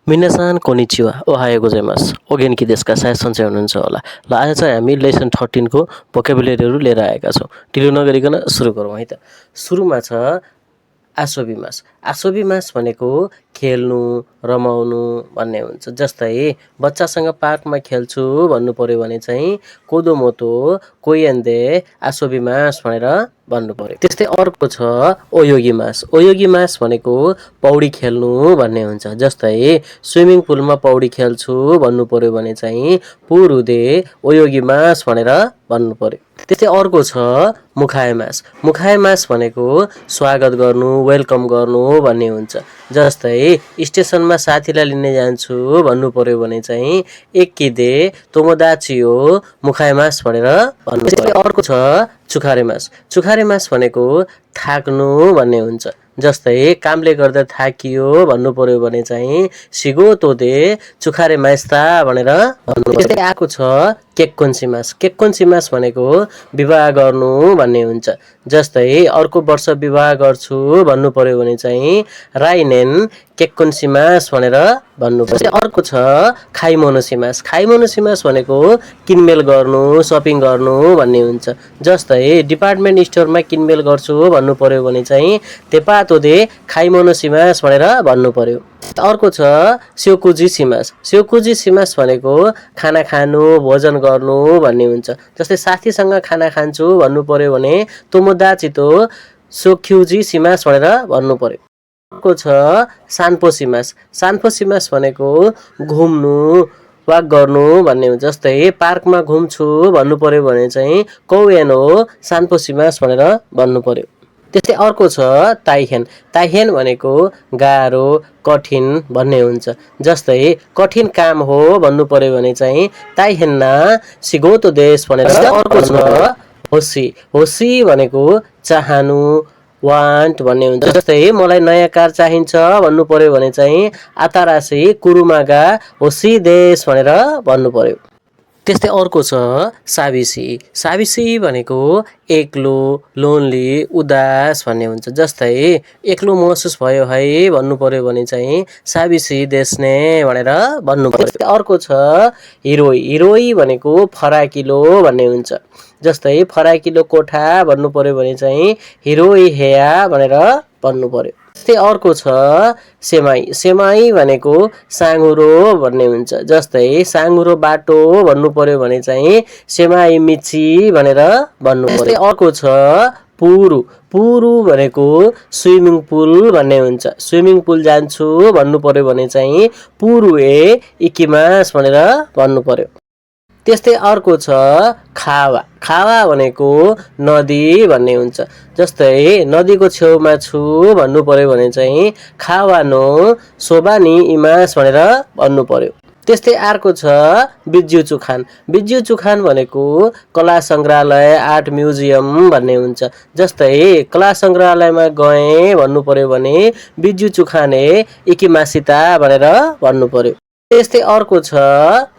मिनासान konnichiwa Ohio गोजाइमास ओगेन्की देशका सायद सन्चै हुनुहुन्छ होला। ल आज चाहिँ हामी लेसन 13 को भोकेबुलेरीहरू लिएर आएका छौँ। ढिलो नगरिकन सुरु गरौँ है त। सुरुमा छ आसोबिमास। आसोबिमास भनेको खेल्नु रमाउनु भन्ने हुन्छ। जस्तै बच्चासँग पार्कमा खेल्छु भन्नु पर्यो भने चाहिँ कोदो मोतो कोयन्दे आसोबिमास भनेर भन्नु पर्यो। त्यस्तै अर्को छ ओयोगिमास। ओयोगिमास भनेको पौडी खेल्नु भन्ने हुन्छ। जस्तै स्विमिङ पुलमा पौडी खेल्छु भन्नु पर्यो भने चाहिँ पुरुदे ओयोगिमास भनेर भन्नु पर्यो। त्यस्तै अर्को छ मुखायमास। मुखायमास भनेको स्वागत गर्नु वेलकम गर्नु भन्ने हुन्छ। जस्तै स्टेसनमा साथीलाई लिने जान्छु भन्नु पर्यो भने चाहिँ एकिदे तोमोदाचियो मुखायमास भनेर भन्नु पर्यो। अर्को छ चुखारेमास। चुखारेमास भनेको थाक्नु भन्ने हुन्छ। जस्तै कामले गर्दा थाकियो भन्नु पर्यो भने चाहिँ सिगोतोदे चुखारे मास्ता भनेर भन्नु पर्यो। त्यस्तै आएको छ केक्कोन्सिमास। केक्कोन्सिमास भनेको विवाह गर्नु भन्ने हुन्छ। जस्तै अर्को वर्ष विवाह गर्छु भन्नु पर्यो भने चाहिँ राइनेन केक्कोन्सिमास भनेर भन्नु पर्यो। अर्को छ खाइमोनोसिमास। खाइमोनोसिमास भनेको किनमेल गर्नु सपिङ गर्नु भन्ने हुन्छ। जस्तै डिपार्टमेन्ट स्टोरमा किनमेल गर्छु भन्नु पर्यो भने चाहिँ तेपातोदे खाइमोनोसिमास भनेर भन्नु पर्यो। अर्को छ स्योकुजिसिमास। स्योकुजिसिमास भनेको खाना खानु भोजन गर्नु भन्ने हुन्छ। जस्तै साथीसँग खाना खान्छु भन्नु पर्यो भने तोमोदाचितो सोक्युजिसिमास भनेर भन्नु पर्यो। अर्को छ सान्पोसिमास। सान्पोसिमास भनेको घुम्नु वाक गर्नु भन्ने हुन्छ। जस्तै पार्कमा घुम्छु भन्नु पर्यो भने चाहिँ कौएनो सान्पोसिमास भनेर भन्नु पर्यो। त्यस्तै अर्को छ ताइहेन। ताइहेन भनेको गाह्रो कठिन भन्ने हुन्छ। जस्तै कठिन काम हो भन्नु पर्यो भने चाहिँ ताइहेन्ना सिगोतो देश भनेर। अर्को छ होसी। होसी भनेको चाहनु वान्ट भन्ने हुन्छ। जस्तै मलाई नयाँ कार चाहिन्छ भन्नु पर्यो भने चाहिँ आतारासी कुरुमागा होसी देश भनेर भन्नु पर्यो। त्यस्तै अर्को छ साबिसी। साबिसी भनेको एक्लो लोन्ली उदास भन्ने हुन्छ। जस्तै एक्लो महसुस भयो है भन्नु पर्यो भने चाहिँ साबिसी देशने भनेर भन्नु पर्यो। अर्को छ हिरोई। हिरोई भनेको फराकिलो भन्ने हुन्छ। जस्तै फराकिलो कोठा भन्नु पर्यो भने चाहिँ हिरोई हेया भनेर भन्नु पर्यो। त्यस्तै अर्को छ सेमाई। सेमाई भनेको साँगुरो भन्ने हुन्छ। जस्तै साँगुरो बाटो भन्नु पर्यो भने चाहिँ सेमाई मिची भनेर भन्नु पर्यो। अर्को छ पुरु। पुरु भनेको स्विमिङ पुल भन्ने हुन्छ। स्विमिङ पुल जान्छु भन्नु पर्यो भने चाहिँ पुरुए इकिमास भनेर भन्नु पर्यो। त्यस्तै अर्को छ खावा। खावा भनेको नदी भन्ने हुन्छ। जस्तै नदीको छेउमा छु भन्नु पर्यो भने चाहिँ खावानो सोबानी इमास भनेर भन्नु पर्यो। त्यस्तै अर्को छ बिज्यु चुखान। बिज्यु चुखान भनेको कला सङ्ग्रहालय आर्ट म्युजियम भन्ने हुन्छ। जस्तै कला सङ्ग्रहालयमा गएँ भन्नु पर्यो भने बिज्यु चुखाने इकिमासिता भनेर भन्नु पर्यो। त्यस्तै अर्को छ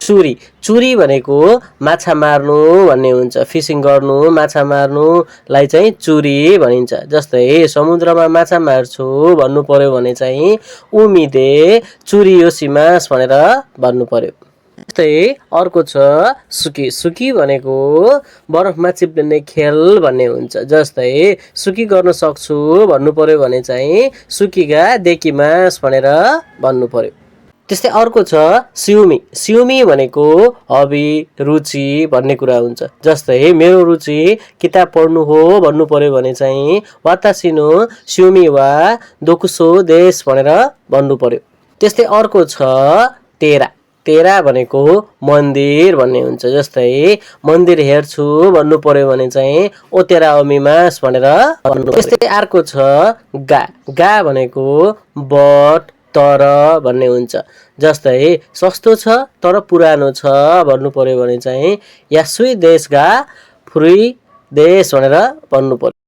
चुरी। चुरी भनेको माछा मार्नु भन्ने हुन्छ। फिसिङ गर्नु माछा मार्नुलाई चाहिँ चुरी भनिन्छ। जस्तै समुद्रमा माछा मार्छु भन्नु पर्यो भने चाहिँ उमिदे चुरियोसिमास भनेर भन्नु पर्यो। त्यस्तै अर्को छ सुकी। सुकी भनेको बरफमा चिप्लिने खेल भन्ने हुन्छ। जस्तै सुकी गर्न सक्छु भन्नु पर्यो भने चाहिँ सुकीगा देकिमास भनेर भन्नु पर्यो। त्यस्तै अर्को छ सिउमी। सिउमी भनेको हबी रुचि भन्ने कुरा हुन्छ। जस्तै मेरो रुचि किताब पढ्नु हो भन्नु पर्यो भने चाहिँ वातासिनो सिउमी वा दोकुसो देश भनेर भन्नु पर्यो। त्यस्तै अर्को छ तेरा। तेरा भनेको मन्दिर भन्ने हुन्छ। जस्तै मन्दिर हेर्छु भन्नु पर्यो भने चाहिँ ओतेरा अमिमास भनेर भन्नु पर्यो। त्यस्तै अर्को छ गा। गा भनेको बट तर भन्ने हुन्छ। जस्तै सस्तो छ तर पुरानो छ भन्नु पर्यो भने चाहिँ यासुई देशगा फ्रुई देश भनेर भन्नु पर्यो।